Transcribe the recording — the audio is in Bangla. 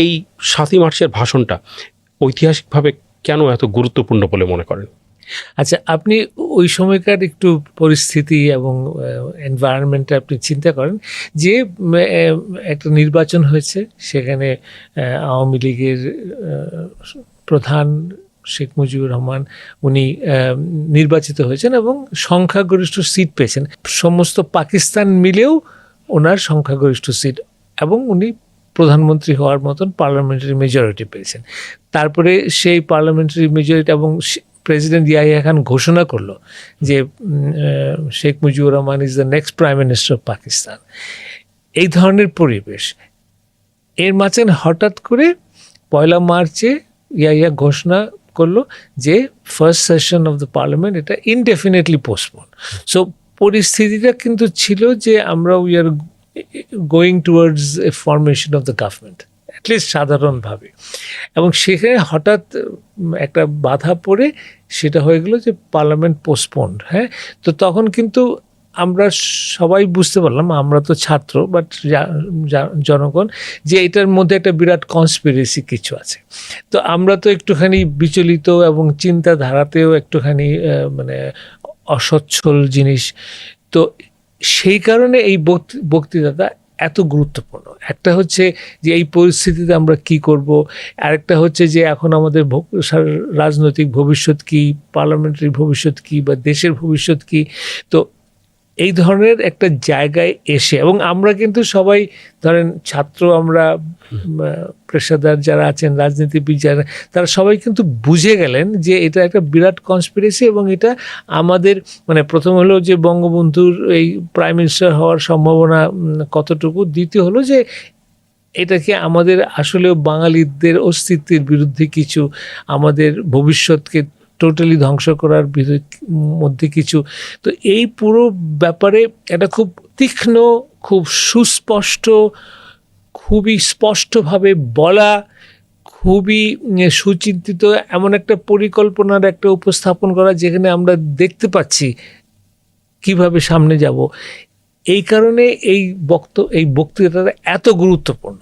এই ৭ই মার্চের ভাষণটা ঐতিহাসিকভাবে কেন এত গুরুত্বপূর্ণ বলে মনে করেন? আচ্ছা, আপনি ওই সময়কার একটু পরিস্থিতি এবং এনভায়রনমেন্টটা আপনি চিন্তা করেন যে একটা নির্বাচন হয়েছে, সেখানে আওয়ামী লীগের প্রধান শেখ মুজিবুর রহমান উনি নির্বাচিত হয়েছেন এবং সংখ্যাগরিষ্ঠ সিট পেয়েছেন। সমস্ত পাকিস্তান মিলেও ওনার সংখ্যাগরিষ্ঠ সিট, এবং উনি প্রধানমন্ত্রী হওয়ার মতন পার্লামেন্টারি মেজরিটি পেয়েছেন। তারপরে সেই পার্লামেন্টারি মেজরিটি এবং প্রেসিডেন্ট ইয়াহিয়া খান ঘোষণা করলো যে Sheikh Mujibur Rahman is the next prime minister of Pakistan. এই ধরনের পরিবেশ, এর মাঝখানে হঠাৎ করে 1 মার্চে ইয়াহিয়া ঘোষণা করলো যে first session of the parliament এটা ইনডেফিনেটলি পোস্টপোন। সো পরিস্থিতিটা কিন্তু ছিল যে আমরা we are going towards A formation of the government, at least সাধারণভাবে। এবং সেখানে হঠাৎ একটা বাধা পড়ে সেটা হয়ে গেল যে পার্লামেন্ট পোস্টপোন্ড। হ্যাঁ, তো তখন কিন্তু আমরা সবাই বুঝতে পারলাম, আমরা তো ছাত্র বাট জনগণ, যে এটার মধ্যে একটা বিরাট কনস্পিরেসি কিছু আছে। তো আমরা তো একটুখানি বিচলিত এবং চিন্তাধারাতেও একটুখানি মানে অসচ্ছল জিনিস। তো সেই কারণে এই বক্তৃতাটা এত গুরুত্বপূর্ণ। একটা হচ্ছে যে এই পরিস্থিতিতে আমরা কি করব, আরেকটা হচ্ছে যে এখন আমাদের রাজনৈতিক ভবিষ্যৎ কি, পার্লামেন্টারি ভবিষ্যৎ কি, বা দেশের ভবিষ্যৎ কি। তো এই ধরনের একটা জায়গায় এসে, এবং আমরা কিন্তু সবাই ধরেন ছাত্র, আমরা পেশাদার যারা আছেন, রাজনীতিবিদ যারা, তারা সবাই কিন্তু বুঝে গেলেন যে এটা একটা বিরাট কনস্পিরেসি, এবং এটা আমাদের মানে প্রথম হলো যে বঙ্গবন্ধুর এই প্রাইম মিনিস্টার হওয়ার সম্ভাবনা কতটুকু, দ্বিতীয় হলো যে এটাকে আমাদের আসলেও বাঙালিদের অস্তিত্বের বিরুদ্ধে কিছু, আমাদের ভবিষ্যৎকে টোটালি ধ্বংস করার মধ্যে কিছু। তো এই পুরো ব্যাপারে এটা খুব তীক্ষ্ণ, খুব সুস্পষ্ট, খুবই স্পষ্টভাবে বলা, খুবই সুচিন্তিত এমন একটা পরিকল্পনার একটা উপস্থাপন করা, যেখানে আমরা দেখতে পাচ্ছি কিভাবে সামনে যাব। এই কারণে এই বক্তৃতাটা এত গুরুত্বপূর্ণ।